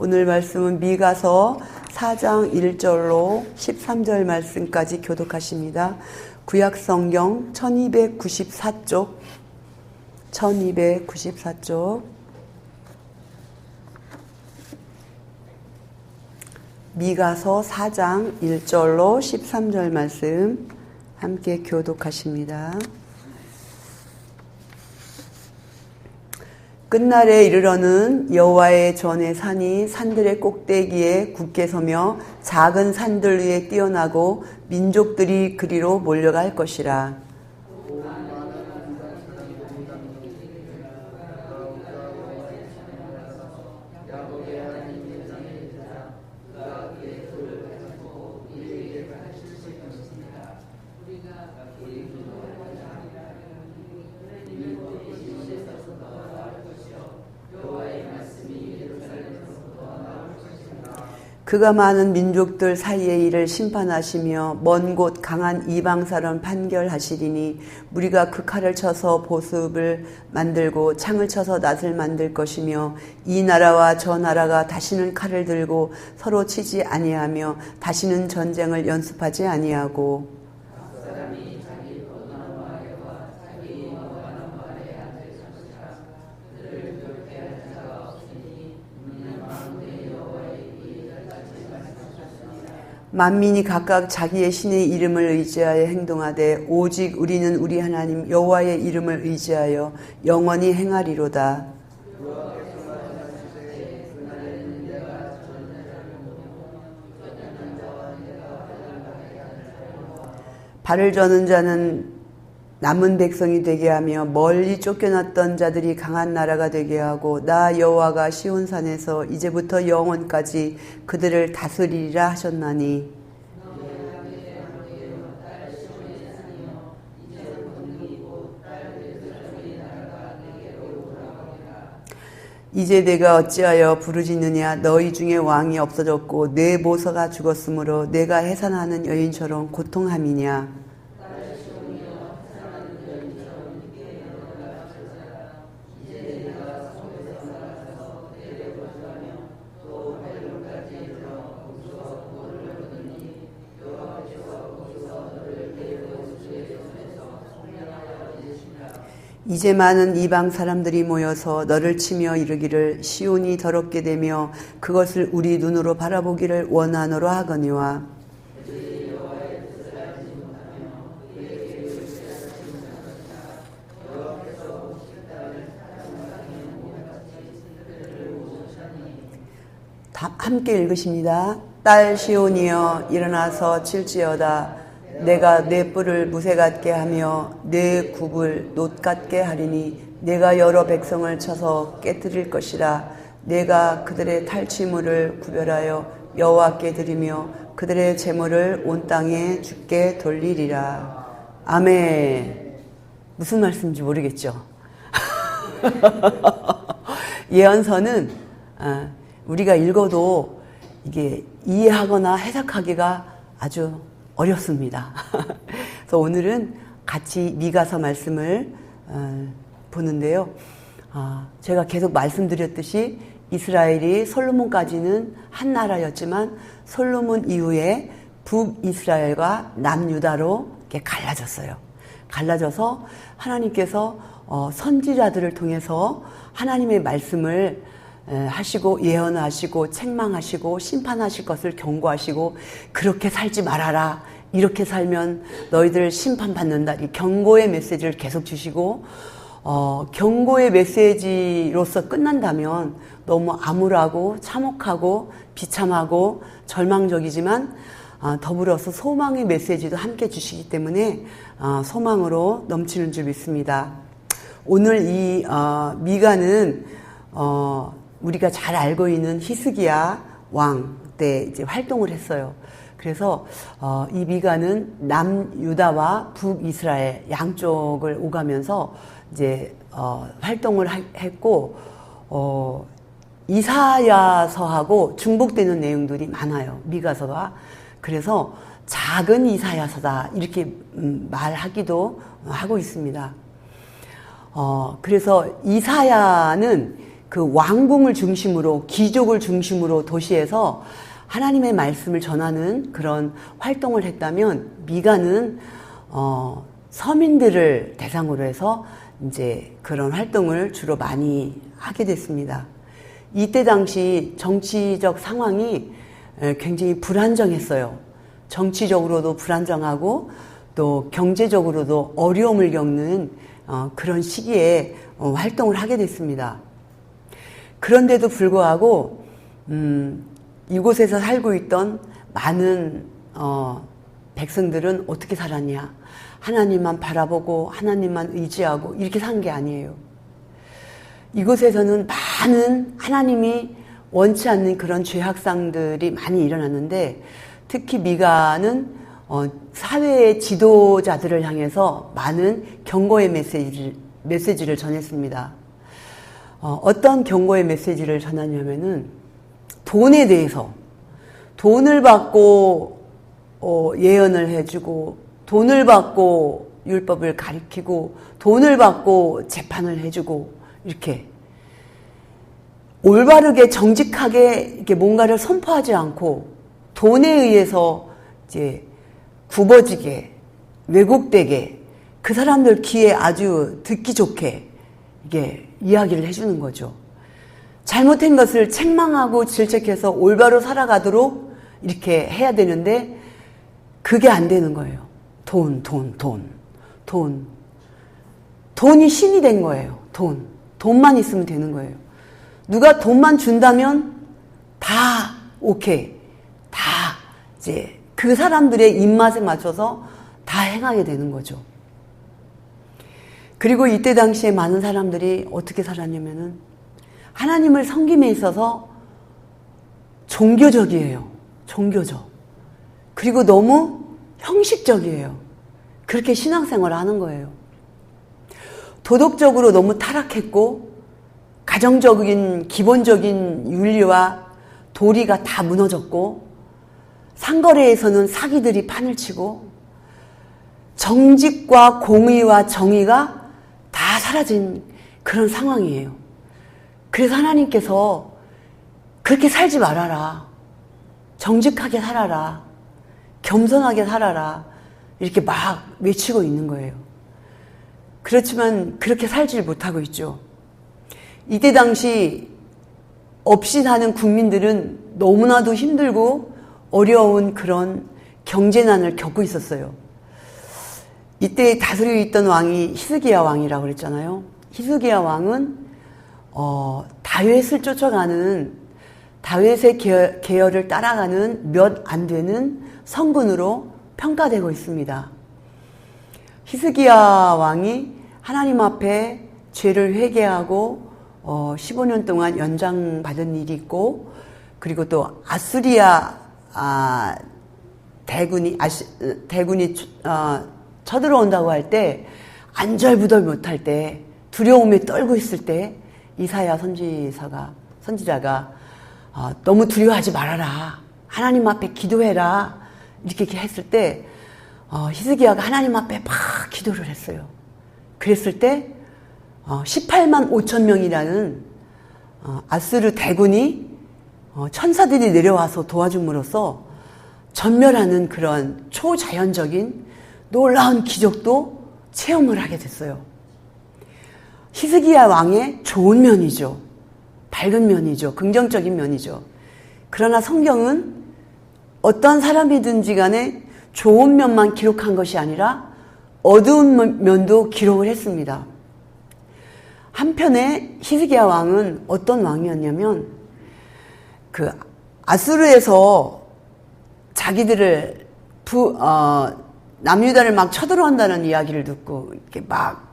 오늘 말씀은 미가서 4장 1절로 13절 말씀까지 교독하십니다. 구약성경 1294쪽 미가서 4장 1절로 13절 말씀 함께 교독하십니다. 끝날에 이르러는 여호와의 전의 산이 산들의 꼭대기에 굳게 서며 작은 산들 위에 뛰어나고 민족들이 그리로 몰려갈 것이라. 그가 많은 민족들 사이의 일을 심판하시며 먼 곳 강한 이방 사람 판결하시리니 무리가 그 칼을 쳐서 보습을 만들고 창을 쳐서 낫을 만들 것이며 이 나라와 저 나라가 다시는 칼을 들고 서로 치지 아니하며 다시는 전쟁을 연습하지 아니하고 만민이 각각 자기의 신의 이름을 의지하여 행동하되 오직 우리는 우리 하나님 여호와의 이름을 의지하여 영원히 행하리로다. 발을 저는 자는 남은 백성이 되게 하며 멀리 쫓겨났던 자들이 강한 나라가 되게 하고 나 여호와가 시온산에서 이제부터 영원까지 그들을 다스리리라 하셨나니 이제 내가 어찌하여 부르짖느냐 너희 중에 왕이 없어졌고 내 보서가 죽었으므로 내가 해산하는 여인처럼 고통함이냐. 이제 많은 이방 사람들이 모여서 너를 치며 이르기를 시온이 더럽게 되며 그것을 우리 눈으로 바라보기를 원하노라 하거니와 함께 읽으십니다. 딸 시온이여 일어나서 칠지어다. 내가 내 뿔을 무쇠 같게 하며 내 굽을 놋 같게 하리니 내가 여러 백성을 쳐서 깨뜨릴 것이라. 내가 그들의 탈취물을 구별하여 여호와께 드리며 그들의 제물을 온 땅에 주께 돌리리라. 아멘. 무슨 말씀인지 모르겠죠? 예언서는 우리가 읽어도 이게 이해하거나 해석하기가 아주 어렵습니다. 그래서 오늘은 같이 미가서 말씀을 보는데요. 제가 계속 말씀드렸듯이 이스라엘이 솔로몬까지는 한 나라였지만 솔로몬 이후에 북이스라엘과 남유다로 이렇게 갈라졌어요. 갈라져서 하나님께서 선지자들을 통해서 하나님의 말씀을 하시고 예언하시고 책망하시고 심판하실 것을 경고하시고 그렇게 살지 말아라. 이렇게 살면 너희들 심판받는다. 이 경고의 메시지를 계속 주시고 경고의 메시지로서 끝난다면 너무 암울하고 참혹하고 비참하고 절망적이지만 더불어서 소망의 메시지도 함께 주시기 때문에 소망으로 넘치는 줄 믿습니다. 오늘 이 미가는 우리가 잘 알고 있는 히스기야 왕 때 이제 활동을 했어요. 그래서 이 미가는 남유다와 북이스라엘 양쪽을 오가면서 이제 활동을 했고 이사야서하고 중복되는 내용들이 많아요. 미가서가. 그래서 작은 이사야서다 이렇게 말하기도 하고 있습니다. 그래서 이사야는 그 왕궁을 중심으로 귀족을 중심으로 도시에서 하나님의 말씀을 전하는 그런 활동을 했다면 미가는 서민들을 대상으로 해서 이제 그런 활동을 주로 많이 하게 됐습니다. 이때 당시 정치적 상황이 굉장히 불안정했어요. 정치적으로도 불안정하고 또 경제적으로도 어려움을 겪는 그런 시기에 활동을 하게 됐습니다. 그런데도 불구하고 이곳에서 살고 있던 많은 백성들은 어떻게 살았냐? 하나님만 바라보고 하나님만 의지하고 이렇게 산 게 아니에요. 이곳에서는 많은 하나님이 원치 않는 그런 죄악상들이 많이 일어났는데 특히 미가는 사회의 지도자들을 향해서 많은 경고의 메시지를 전했습니다. 어떤 경고의 메시지를 전하냐면은 돈에 대해서 돈을 받고 예언을 해주고 돈을 받고 율법을 가리키고 돈을 받고 재판을 해주고 이렇게 올바르게 정직하게 이렇게 뭔가를 선포하지 않고 돈에 의해서 이제 굽어지게 왜곡되게 그 사람들 귀에 아주 듣기 좋게 이게 이야기를 해주는 거죠. 잘못한 것을 책망하고 질책해서 올바로 살아가도록 이렇게 해야 되는데 그게 안 되는 거예요. 돈이 신이 된 거예요. 돈만 있으면 되는 거예요. 누가 돈만 준다면 다 오케이. 다 이제 그 사람들의 입맛에 맞춰서 다 행하게 되는 거죠. 그리고 이때 당시에 많은 사람들이 어떻게 살았냐면은 하나님을 섬김에 있어서 종교적이에요. 종교적. 그리고 너무 형식적이에요. 그렇게 신앙생활을 하는 거예요. 도덕적으로 너무 타락했고 가정적인 기본적인 윤리와 도리가 다 무너졌고 상거래에서는 사기들이 판을 치고 정직과 공의와 정의가 다 사라진 그런 상황이에요. 그래서 하나님께서 그렇게 살지 말아라. 정직하게 살아라. 겸손하게 살아라. 이렇게 막 외치고 있는 거예요. 그렇지만 그렇게 살지 못하고 있죠. 이때 당시 없이 사는 국민들은 너무나도 힘들고 어려운 그런 경제난을 겪고 있었어요. 이때 다스리고 있던 왕이 히스기야 왕이라고 그랬잖아요. 히스기야 왕은 다윗을 쫓아가는 다윗의 계열을 따라가는 몇 안 되는 성군으로 평가되고 있습니다. 히스기야 왕이 하나님 앞에 죄를 회개하고 15년 동안 연장받은 일이 있고 그리고 또 아수리아 대군이 쳐들어온다고 할 때 안절부절 못할 때 두려움에 떨고 있을 때 이사야 선지자가 너무 두려워하지 말아라. 하나님 앞에 기도해라. 이렇게 했을 때 히스기야가 하나님 앞에 막 기도를 했어요. 그랬을 때 18만 5천 명이라는 아수르 대군이 천사들이 내려와서 도와줌으로써 전멸하는 그런 초자연적인 놀라운 기적도 체험을 하게 됐어요. 히스기야 왕의 좋은 면이죠. 밝은 면이죠. 긍정적인 면이죠. 그러나 성경은 어떤 사람이든지 간에 좋은 면만 기록한 것이 아니라 어두운 면도 기록을 했습니다. 한편에 히스기야 왕은 어떤 왕이었냐면 그 아수르에서 자기들을 남유다를 막 쳐들어온다는 이야기를 듣고 이렇게 막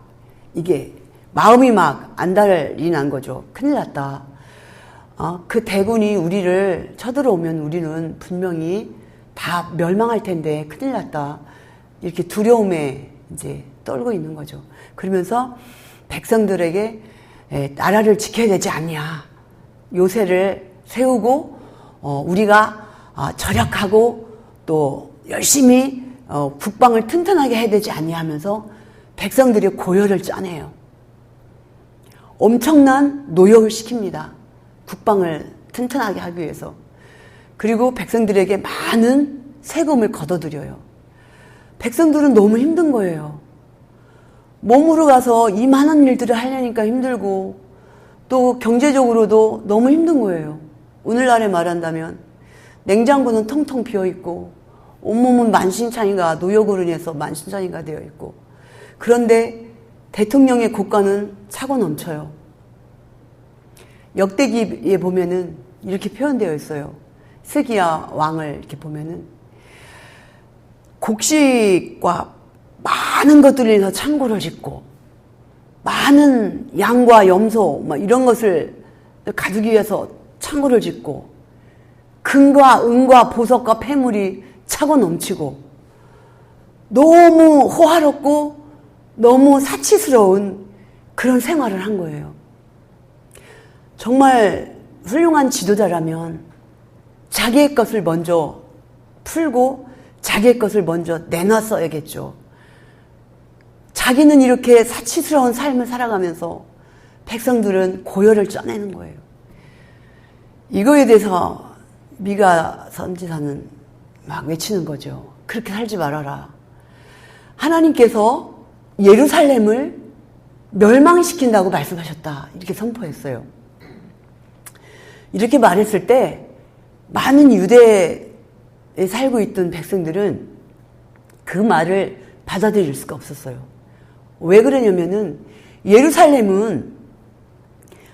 이게 마음이 막 안달이 난 거죠. 큰일 났다. 그 대군이 우리를 쳐들어오면 우리는 분명히 다 멸망할 텐데 큰일 났다. 이렇게 두려움에 이제 떨고 있는 거죠. 그러면서 백성들에게 나라를 지켜야 되지 않냐. 요새를 세우고 우리가 절약하고 또 열심히 국방을 튼튼하게 해야 되지 않냐 하면서 백성들이 고열을 짜내요. 엄청난 노역을 시킵니다. 국방을 튼튼하게 하기 위해서. 그리고 백성들에게 많은 세금을 걷어들여요. 백성들은 너무 힘든 거예요. 몸으로 가서 이만한 일들을 하려니까 힘들고 또 경제적으로도 너무 힘든 거예요. 오늘날에 말한다면 냉장고는 텅텅 비어있고 온몸은 만신창이가 노역으로 인해서 만신창이가 되어 있고 그런데 대통령의 국가는 차고 넘쳐요. 역대기에 보면은 이렇게 표현되어 있어요. 스기야 왕을 이렇게 보면은 곡식과 많은 것들을 위해서 창고를 짓고 많은 양과 염소 막 이런 것을 가두기 위해서 창고를 짓고 금과 은과 보석과 폐물이 차고 넘치고 너무 호화롭고 너무 사치스러운 그런 생활을 한 거예요. 정말 훌륭한 지도자라면 자기의 것을 먼저 풀고 자기의 것을 먼저 내놨어야겠죠. 자기는 이렇게 사치스러운 삶을 살아가면서 백성들은 고열을 쪄내는 거예요. 이거에 대해서 미가 선지자는 막 외치는 거죠. 그렇게 살지 말아라. 하나님께서 예루살렘을 멸망시킨다고 말씀하셨다. 이렇게 선포했어요. 이렇게 말했을 때 많은 유대에 살고 있던 백성들은 그 말을 받아들일 수가 없었어요. 왜 그러냐면은 예루살렘은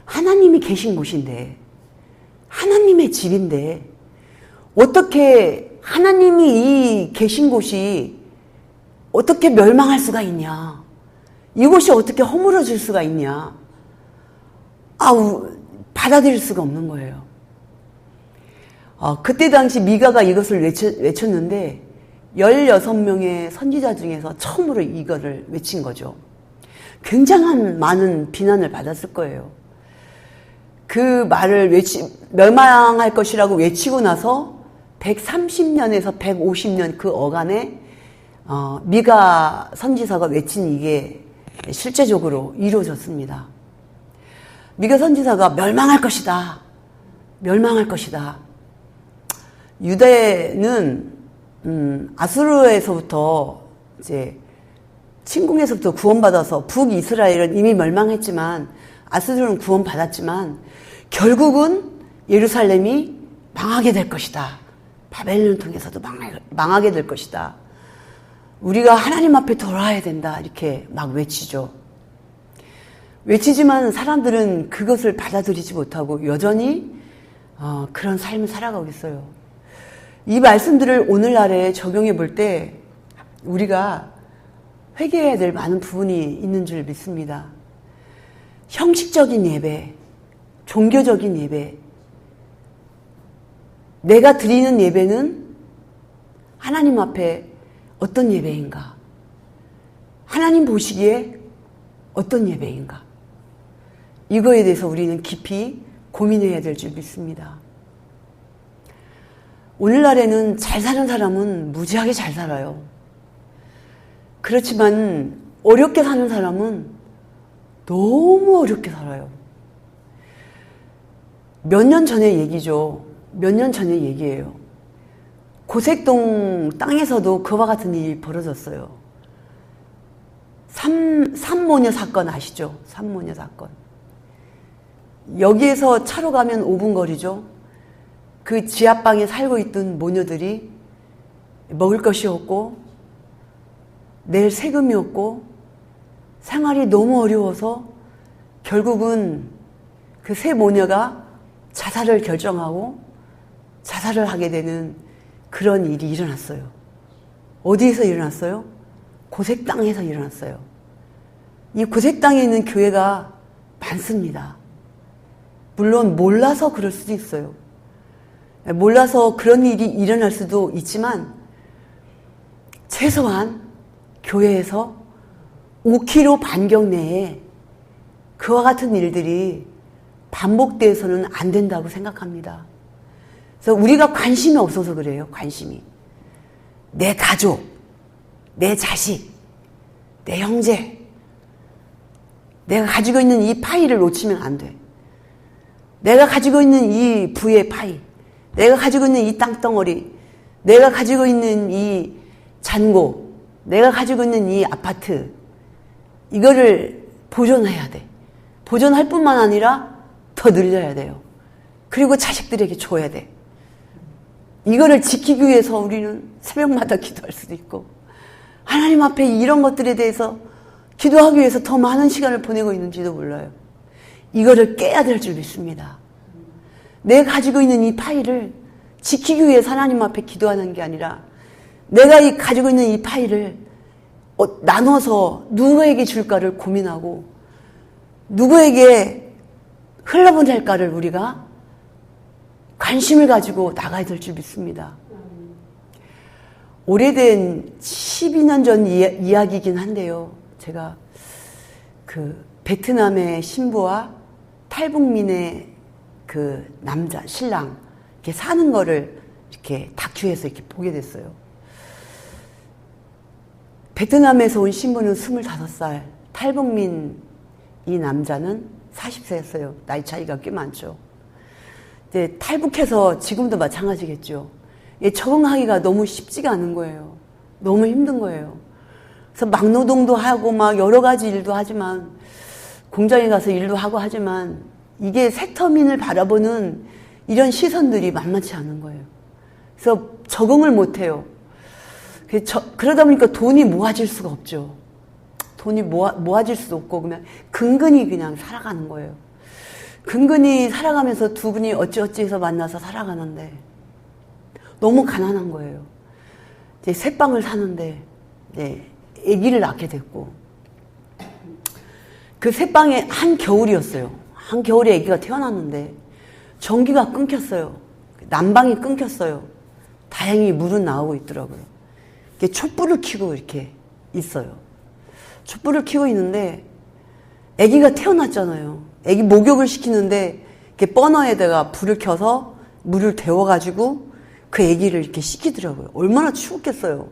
하나님이 계신 곳인데 하나님의 집인데 어떻게 하나님이 이 계신 곳이 어떻게 멸망할 수가 있냐. 이곳이 어떻게 허물어질 수가 있냐. 받아들일 수가 없는 거예요. 그때 당시 미가가 이것을 외쳤는데 16명의 선지자 중에서 처음으로 이거를 외친 거죠. 굉장한 많은 비난을 받았을 거예요. 그 말을 멸망할 것이라고 외치고 나서 130년에서 150년 그 어간에 미가 선지자가 외친 이게 실제적으로 이루어졌습니다. 미가 선지자가 멸망할 것이다. 멸망할 것이다. 유대는 아수르에서부터 이제 침공에서부터 구원받아서 북이스라엘은 이미 멸망했지만 아수르는 구원받았지만 결국은 예루살렘이 망하게 될 것이다. 바벨론을 통해서도 망하게 될 것이다. 우리가 하나님 앞에 돌아와야 된다. 이렇게 막 외치죠. 외치지만 사람들은 그것을 받아들이지 못하고 여전히 그런 삶을 살아가고 있어요. 이 말씀들을 오늘날에 적용해 볼 때 우리가 회개해야 될 많은 부분이 있는 줄 믿습니다. 형식적인 예배, 종교적인 예배, 내가 드리는 예배는 하나님 앞에 어떤 예배인가? 하나님 보시기에 어떤 예배인가? 이거에 대해서 우리는 깊이 고민해야 될 줄 믿습니다. 오늘날에는 잘 사는 사람은 무지하게 잘 살아요. 그렇지만 어렵게 사는 사람은 너무 어렵게 살아요. 몇 년 전의 얘기죠. 몇 년 전의 얘기예요. 고색동 땅에서도 그와 같은 일이 벌어졌어요. 삼모녀 사건 아시죠? 삼모녀 사건. 여기에서 차로 가면 5분 거리죠. 그 지하방에 살고 있던 모녀들이 먹을 것이 없고 낼 세금이 없고 생활이 너무 어려워서 결국은 그 세 모녀가 자살을 결정하고 자살을 하게 되는 그런 일이 일어났어요. 어디에서 일어났어요? 고색 땅에서 일어났어요. 이 고색 땅에 있는 교회가 많습니다. 물론 몰라서 그럴 수도 있어요. 몰라서 그런 일이 일어날 수도 있지만 최소한 교회에서 5km 반경 내에 그와 같은 일들이 반복되어서는 안 된다고 생각합니다. 그래서 우리가 관심이 없어서 그래요. 관심이. 내 가족, 내 자식, 내 형제 내가 가지고 있는 이 파이를 놓치면 안 돼. 내가 가지고 있는 이 부의 파이, 내가 가지고 있는 이 땅덩어리, 내가 가지고 있는 이 잔고, 내가 가지고 있는 이 아파트, 이거를 보존해야 돼. 보존할 뿐만 아니라 더 늘려야 돼요. 그리고 자식들에게 줘야 돼. 이거를 지키기 위해서 우리는 새벽마다 기도할 수도 있고, 하나님 앞에 이런 것들에 대해서 기도하기 위해서 더 많은 시간을 보내고 있는지도 몰라요. 이거를 깨야 될 줄 믿습니다. 내가 가지고 있는 이 파이를 지키기 위해서 하나님 앞에 기도하는 게 아니라, 내가 가지고 있는 이 파이를 나눠서 누구에게 줄까를 고민하고, 누구에게 흘러보낼까를 우리가 관심을 가지고 나가야 될 줄 믿습니다. 오래된 12년 전 이야기이긴 한데요. 제가 그 베트남의 신부와 탈북민의 그 남자, 신랑, 이렇게 사는 거를 이렇게 다큐에서 이렇게 보게 됐어요. 베트남에서 온 신부는 25살, 탈북민 이 남자는 40세였어요. 나이 차이가 꽤 많죠. 이제 탈북해서 지금도 마찬가지겠죠. 적응하기가 너무 쉽지가 않은 거예요. 너무 힘든 거예요. 그래서 막노동도 하고 막 여러 가지 일도 하지만, 공장에 가서 일도 하고 하지만, 이게 새터민을 바라보는 이런 시선들이 만만치 않은 거예요. 그래서 적응을 못 해요. 그러다 보니까 돈이 모아질 수가 없죠. 돈이 모아질 수도 없고, 그냥 근근히 그냥 살아가는 거예요. 근근히 살아가면서 두 분이 어찌어찌 해서 만나서 살아가는데, 너무 가난한 거예요. 이제 새빵을 사는데, 이제 아기를 낳게 됐고, 그 새빵에 한겨울이었어요. 한겨울에 아기가 태어났는데, 전기가 끊겼어요. 난방이 끊겼어요. 다행히 물은 나오고 있더라고요. 촛불을 켜고 이렇게 있어요. 촛불을 켜고 있는데, 아기가 태어났잖아요. 아기 목욕을 시키는데, 이렇게 버너에다가 불을 켜서 물을 데워가지고 그 아기를 이렇게 씻기더라고요. 얼마나 추웠겠어요.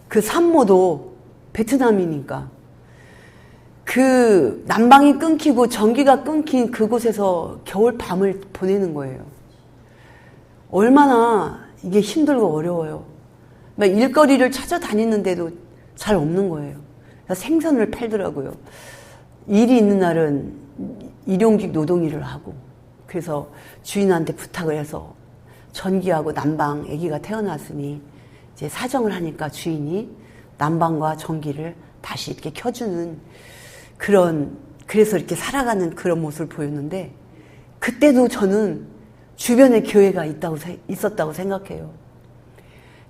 그 산모도 베트남이니까. 그 난방이 끊기고 전기가 끊긴 그곳에서 겨울 밤을 보내는 거예요. 얼마나 이게 힘들고 어려워요. 막 일거리를 찾아다니는데도 잘 없는 거예요. 그래서 생선을 팔더라고요. 일이 있는 날은 일용직 노동일을 하고, 그래서 주인한테 부탁을 해서 전기하고 난방, 아기가 태어났으니 이제 사정을 하니까 주인이 난방과 전기를 다시 이렇게 켜주는 그래서 이렇게 살아가는 그런 모습을 보였는데, 그때도 저는 주변에 교회가 있었다고 생각해요.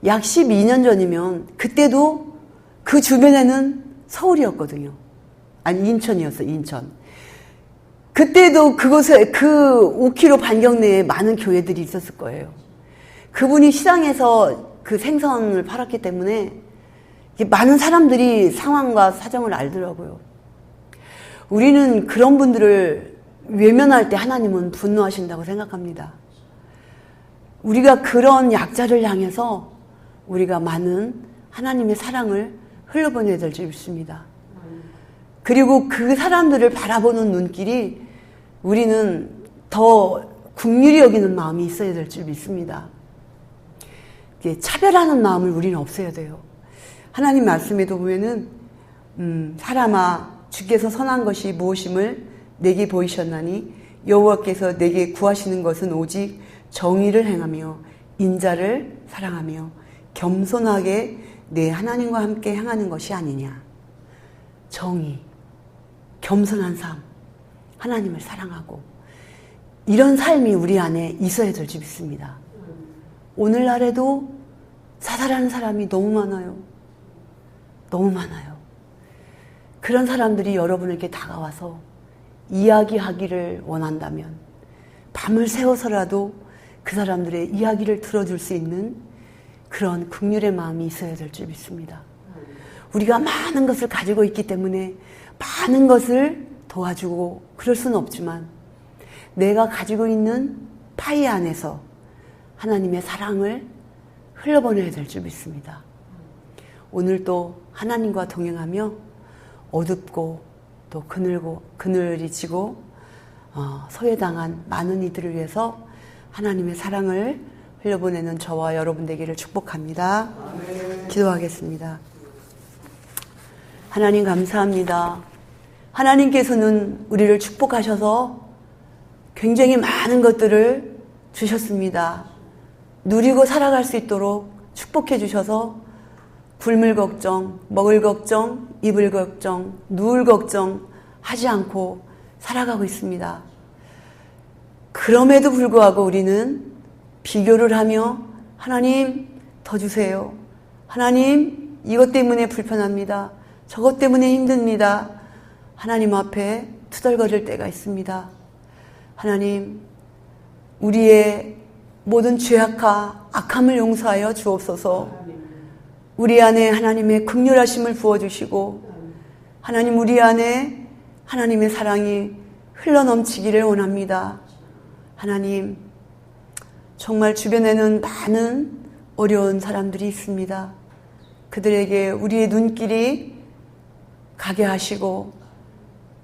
약 12년 전이면 그때도 그 주변에는 서울이었거든요. 아니, 인천이었어요, 인천. 그때도 그곳에 그 5km 반경 내에 많은 교회들이 있었을 거예요. 그분이 시장에서 그 생선을 팔았기 때문에 많은 사람들이 상황과 사정을 알더라고요. 우리는 그런 분들을 외면할 때 하나님은 분노하신다고 생각합니다. 우리가 그런 약자를 향해서 우리가 많은 하나님의 사랑을 흘려보내야 될 줄 믿습니다. 그리고 그 사람들을 바라보는 눈길이 우리는 더 긍휼히 여기는 마음이 있어야 될 줄 믿습니다. 차별하는 마음을 우리는 없애야 돼요. 하나님 말씀에도 보면은 사람아 주께서 선한 것이 무엇임을 내게 보이셨나니 여호와께서 내게 구하시는 것은 오직 정의를 행하며 인자를 사랑하며 겸손하게 내 하나님과 함께 행하는 것이 아니냐. 정의, 겸손한 삶, 하나님을 사랑하고 이런 삶이 우리 안에 있어야 될 줄 믿습니다. 오늘날에도 자살하는 사람이 너무 많아요. 너무 많아요. 그런 사람들이 여러분에게 다가와서 이야기하기를 원한다면 밤을 새워서라도 그 사람들의 이야기를 들어줄 수 있는 그런 긍휼의 마음이 있어야 될 줄 믿습니다. 우리가 많은 것을 가지고 있기 때문에 많은 것을 도와주고 그럴 수는 없지만 내가 가지고 있는 파이 안에서 하나님의 사랑을 흘려보내야 될 줄 믿습니다. 오늘도 하나님과 동행하며 어둡고 또 그늘이 지고 소외당한 많은 이들을 위해서 하나님의 사랑을 흘려보내는 저와 여러분 되기를 축복합니다. 기도하겠습니다. 하나님 감사합니다. 하나님께서는 우리를 축복하셔서 굉장히 많은 것들을 주셨습니다. 누리고 살아갈 수 있도록 축복해 주셔서 굶을 걱정, 먹을 걱정, 입을 걱정, 누울 걱정 하지 않고 살아가고 있습니다. 그럼에도 불구하고 우리는 비교를 하며 하나님 더 주세요. 하나님 이것 때문에 불편합니다. 저것 때문에 힘듭니다. 하나님 앞에 투덜거릴 때가 있습니다. 하나님 우리의 모든 죄악과 악함을 용서하여 주옵소서. 우리 안에 하나님의 긍휼하심을 부어주시고 하나님 우리 안에 하나님의 사랑이 흘러넘치기를 원합니다. 하나님 정말 주변에는 많은 어려운 사람들이 있습니다. 그들에게 우리의 눈길이 가게 하시고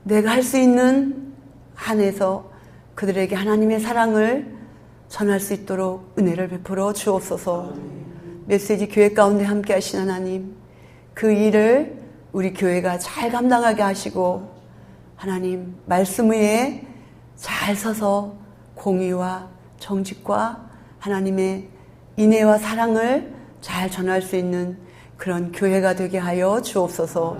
내가 할 수 있는 한에서 그들에게 하나님의 사랑을 전할 수 있도록 은혜를 베풀어 주옵소서. 메시지 교회 가운데 함께 하신 하나님, 그 일을 우리 교회가 잘 감당하게 하시고 하나님 말씀 위에 잘 서서 공의와 정직과 하나님의 인애와 사랑을 잘 전할 수 있는 그런 교회가 되게 하여 주옵소서.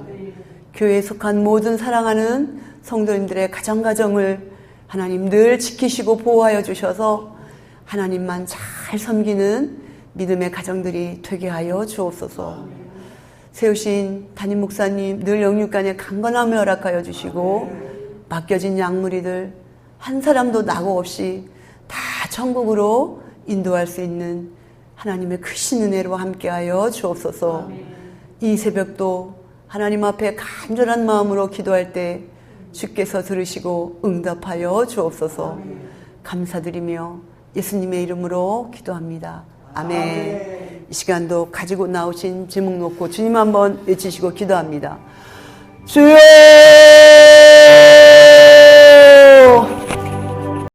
교회에 속한 모든 사랑하는 성도님들의 가정을 하나님 늘 지키시고 보호하여 주셔서 하나님만 잘 섬기는 믿음의 가정들이 되게 하여 주옵소서. 세우신 담임 목사님 늘 영육간에 강건함을 허락하여 주시고 맡겨진 양무리들 한 사람도 낙오 없이 다 천국으로 인도할 수 있는 하나님의 크신 은혜로 함께하여 주옵소서. 이 새벽도 하나님 앞에 간절한 마음으로 기도할 때 주께서 들으시고 응답하여 주옵소서. 감사드리며 예수님의 이름으로 기도합니다. 아멘. 이 시간도 가지고 나오신 제목 놓고 주님 한번 외치시고 기도합니다. 주여!